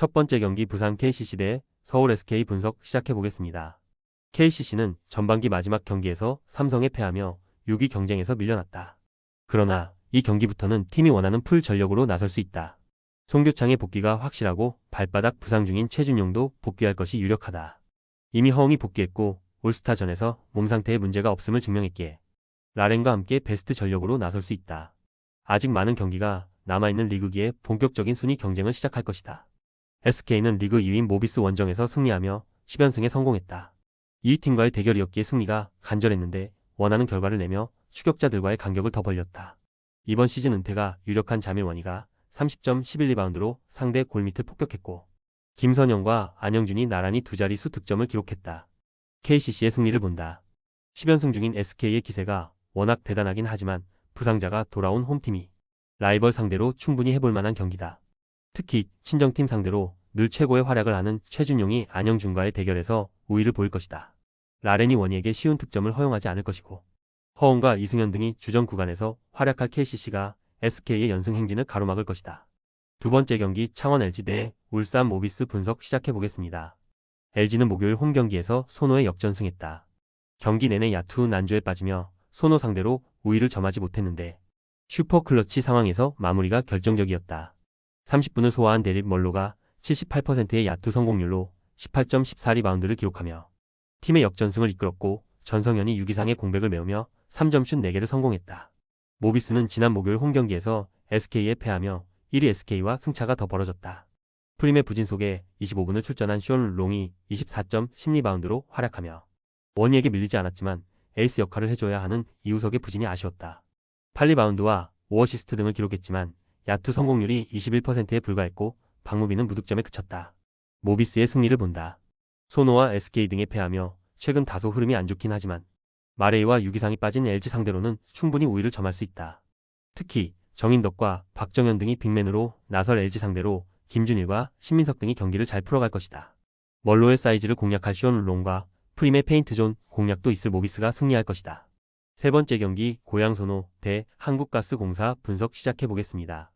첫 번째 경기 부산 KCC 대 서울 SK 분석 시작해보겠습니다. KCC는 전반기 마지막 경기에서 삼성에 패하며 6위 경쟁에서 밀려났다. 그러나 이 경기부터는 팀이 원하는 풀 전력으로 나설 수 있다. 송교창의 복귀가 확실하고 발바닥 부상 중인 최준용도 복귀할 것이 유력하다. 이미 허웅이 복귀했고 올스타전에서 몸 상태에 문제가 없음을 증명했기에 라렌과 함께 베스트 전력으로 나설 수 있다. 아직 많은 경기가 남아있는 리그기에 본격적인 순위 경쟁을 시작할 것이다. SK는 리그 2위인 모비스 원정에서 승리하며 10연승에 성공했다. 이 팀과의 대결이었기에 승리가 간절했는데 원하는 결과를 내며 추격자들과의 간격을 더 벌렸다. 이번 시즌 은퇴가 유력한 자밀원이가 30.11리바운드로 상대 골밑을 폭격했고 김선영과 안영준이 나란히 두 자릿수 득점을 기록했다. KCC의 승리를 본다. 10연승 중인 SK의 기세가 워낙 대단하긴 하지만 부상자가 돌아온 홈팀이 라이벌 상대로 충분히 해볼 만한 경기다. 특히 친정팀 상대로 늘 최고의 활약을 하는 최준용이 안영준과의 대결에서 우위를 보일 것이다. 라렌이 원희에게 쉬운 득점을 허용하지 않을 것이고 허웅과 이승현 등이 주전 구간에서 활약할 KCC가 SK의 연승 행진을 가로막을 것이다. 두 번째 경기 창원 LG 대 울산 모비스 분석 시작해보겠습니다. LG는 목요일 홈 경기에서 손호에 역전승했다. 경기 내내 야투 난조에 빠지며 손호 상대로 우위를 점하지 못했는데 슈퍼클러치 상황에서 마무리가 결정적이었다. 30분을 소화한 데릭 멀로가 78%의 야투 성공률로 18.14리바운드를 기록하며 팀의 역전승을 이끌었고 전성현이 6 이상의 공백을 메우며 3점슛 4개를 성공했다. 모비스는 지난 목요일 홈경기에서 SK에 패하며 1위 SK와 승차가 더 벌어졌다. 프림의 부진 속에 25분을 출전한 시온 롱이 24.10리바운드로 활약하며 원희에게 밀리지 않았지만 에이스 역할을 해줘야 하는 이우석의 부진이 아쉬웠다. 8리바운드와 5어시스트 등을 기록했지만 야투 성공률이 21%에 불과했고 박무빈은 무득점에 그쳤다. 모비스의 승리를 본다. 손호와 SK 등에 패하며 최근 다소 흐름이 안 좋긴 하지만 마레이와 6 이상이 빠진 LG 상대로는 충분히 우위를 점할 수 있다. 특히 정인덕과 박정현 등이 빅맨으로 나설 LG 상대로 김준일과 신민석 등이 경기를 잘 풀어갈 것이다. 멀로의 사이즈를 공략할 시온 롱과 프림의 페인트존 공략도 있을 모비스가 승리할 것이다. 세 번째 경기 고양 손호 대 한국가스공사 분석 시작해보겠습니다.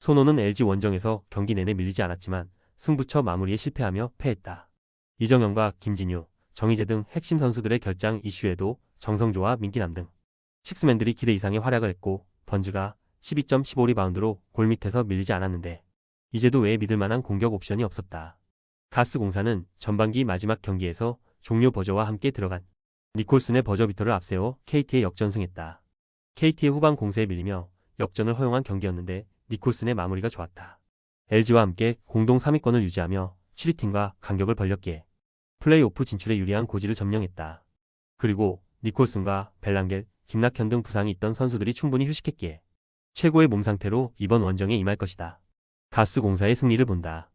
손호는 LG 원정에서 경기 내내 밀리지 않았지만 승부처 마무리에 실패하며 패했다. 이정현과 김진유, 정희재 등 핵심 선수들의 결장 이슈에도 정성조와 민기남 등 식스맨들이 기대 이상의 활약을 했고 번즈가 12.15리바운드로 골밑에서 밀리지 않았는데 이제도 왜 믿을만한 공격 옵션이 없었다. 가스공사는 전반기 마지막 경기에서 종료 버저와 함께 들어간 니콜슨의 버저비터를 앞세워 KT에 역전승했다. KT의 후반 공세에 밀리며 역전을 허용한 경기였는데 니콜슨의 마무리가 좋았다. LG와 함께 공동 3위권을 유지하며 7위팀과 간격을 벌렸기에 플레이오프 진출에 유리한 고지를 점령했다. 그리고 니콜슨과 벨랑겔, 김낙현 등 부상이 있던 선수들이 충분히 휴식했기에 최고의 몸 상태로 이번 원정에 임할 것이다. 가스공사의 승리를 본다.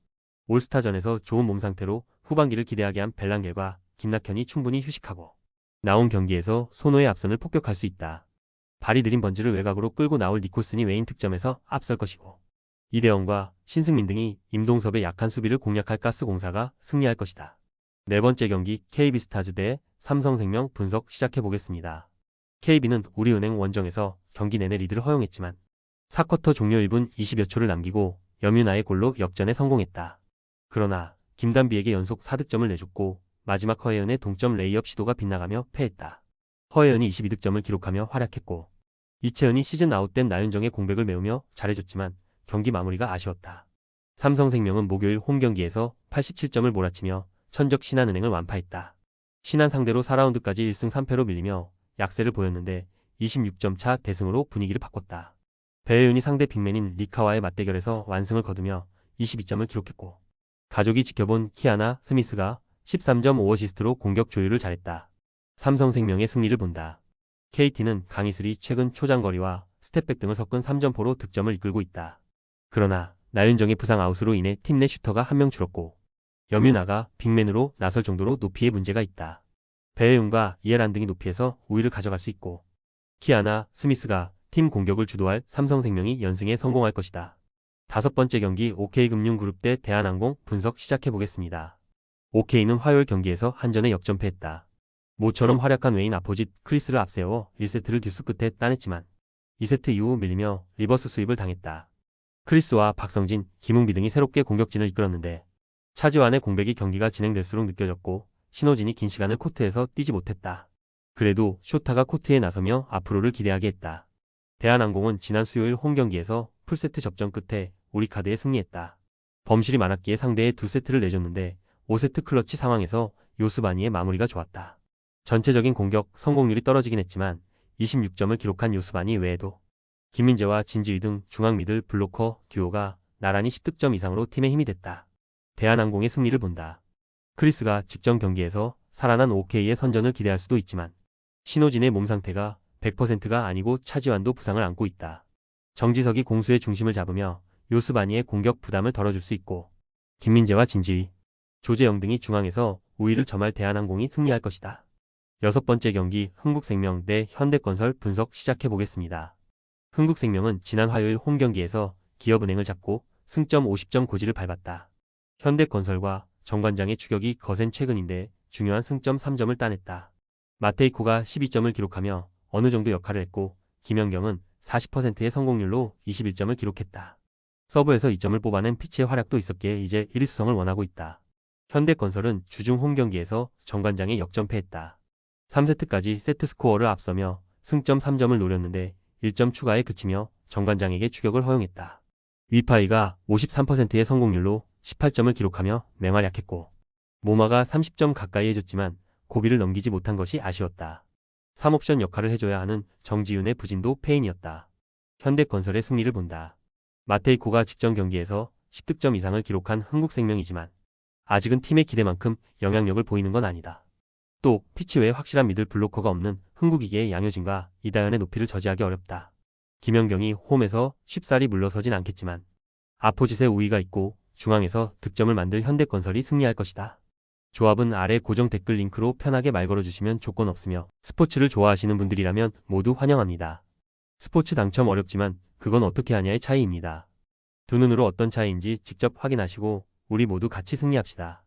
올스타전에서 좋은 몸 상태로 후반기를 기대하게 한 벨랑겔과 김낙현이 충분히 휴식하고 나온 경기에서 손호의 앞선을 폭격할 수 있다. 발이 느린 번지를 외곽으로 끌고 나올 니콜슨이 외인 득점에서 앞설 것이고 이대영과 신승민 등이 임동섭의 약한 수비를 공략할 가스공사가 승리할 것이다. 네 번째 경기 KB스타즈 대 삼성생명 분석 시작해보겠습니다. KB는 우리은행 원정에서 경기 내내 리드를 허용했지만 4쿼터 종료 1분 20여 초를 남기고 염윤아의 골로 역전에 성공했다. 그러나 김단비에게 연속 4득점을 내줬고 마지막 허예은의 동점 레이업 시도가 빗나가며 패했다. 허예은이 22득점을 기록하며 활약했고 이채은이 시즌 아웃된 나윤정의 공백을 메우며 잘해줬지만 경기 마무리가 아쉬웠다. 삼성생명은 목요일 홈경기에서 87점을 몰아치며 천적 신한은행을 완파했다. 신한 상대로 4라운드까지 1승 3패로 밀리며 약세를 보였는데 26점 차 대승으로 분위기를 바꿨다. 배혜윤이 상대 빅맨인 리카와의 맞대결에서 완승을 거두며 22점을 기록했고 가족이 지켜본 키아나 스미스가 13.5어시스트로 공격 조율을 잘했다. 삼성생명의 승리를 본다. KT는 강희슬이 최근 초장거리와 스텝백 등을 섞은 3점포로 득점을 이끌고 있다. 그러나 나윤정의 부상 아웃으로 인해 팀 내 슈터가 한 명 줄었고 염윤아가 빅맨으로 나설 정도로 높이에 문제가 있다. 배혜윤과 이해란 등이 높이에서 우위를 가져갈 수 있고 키아나 스미스가 팀 공격을 주도할 삼성생명이 연승에 성공할 것이다. 다섯 번째 경기 OK금융그룹 대 대한항공 분석 시작해보겠습니다. OK는 화요일 경기에서 한전에 역전패했다. 모처럼 활약한 웨인 아포짓 크리스를 앞세워 1세트를 듀스 끝에 따냈지만 2세트 이후 밀리며 리버스 스윕을 당했다. 크리스와 박성진, 김웅비 등이 새롭게 공격진을 이끌었는데 차지완의 공백이 경기가 진행될수록 느껴졌고 신호진이 긴 시간을 코트에서 뛰지 못했다. 그래도 쇼타가 코트에 나서며 앞으로를 기대하게 했다. 대한항공은 지난 수요일 홈 경기에서 풀세트 접전 끝에 우리카드에 승리했다. 범실이 많았기에 상대에 2세트를 내줬는데 5세트 클러치 상황에서 요스바니의 마무리가 좋았다. 전체적인 공격 성공률이 떨어지긴 했지만 26점을 기록한 요스바니 외에도 김민재와 진지휘 등 중앙 미들 블로커 듀오가 나란히 10득점 이상으로 팀의 힘이 됐다. 대한항공의 승리를 본다. 크리스가 직전 경기에서 살아난 OK의 선전을 기대할 수도 있지만 신호진의 몸 상태가 100%가 아니고 차지완도 부상을 안고 있다. 정지석이 공수의 중심을 잡으며 요스바니의 공격 부담을 덜어줄 수 있고 김민재와 진지휘, 조재영 등이 중앙에서 우위를 점할 대한항공이 승리할 것이다. 6번째 경기 흥국생명 대 현대건설 분석 시작해보겠습니다. 흥국생명은 지난 화요일 홈 경기에서 기업은행을 잡고 승점 50점 고지를 밟았다. 현대건설과 정관장의 추격이 거센 최근인데 중요한 승점 3점을 따냈다. 마테이코가 12점을 기록하며 어느 정도 역할을 했고 김연경은 40%의 성공률로 21점을 기록했다. 서브에서 2점을 뽑아낸 피치의 활약도 있었기에 이제 1위 수성을 원하고 있다. 현대건설은 주중 홈 경기에서 정관장에 역전패했다. 3세트까지 세트 스코어를 앞서며 승점 3점을 노렸는데 1점 추가에 그치며 정관장에게 추격을 허용했다. 위파이가 53%의 성공률로 18점을 기록하며 맹활약했고 모마가 30점 가까이 해줬지만 고비를 넘기지 못한 것이 아쉬웠다. 3옵션 역할을 해줘야 하는 정지윤의 부진도 패인이었다. 현대건설의 승리를 본다. 마테이코가 직전 경기에서 10득점 이상을 기록한 흥국생명이지만 아직은 팀의 기대만큼 영향력을 보이는 건 아니다. 또 피치 외에 확실한 미들 블로커가 없는 흥국이기에 양효진과 이다현의 높이를 저지하기 어렵다. 김연경이 홈에서 쉽사리 물러서진 않겠지만 아포짓의 우위가 있고 중앙에서 득점을 만들 현대건설이 승리할 것이다. 조합은 아래 고정 댓글 링크로 편하게 말 걸어주시면 조건 없으며 스포츠를 좋아하시는 분들이라면 모두 환영합니다. 스포츠 당첨 어렵지만 그건 어떻게 하냐의 차이입니다. 두 눈으로 어떤 차이인지 직접 확인하시고 우리 모두 같이 승리합시다.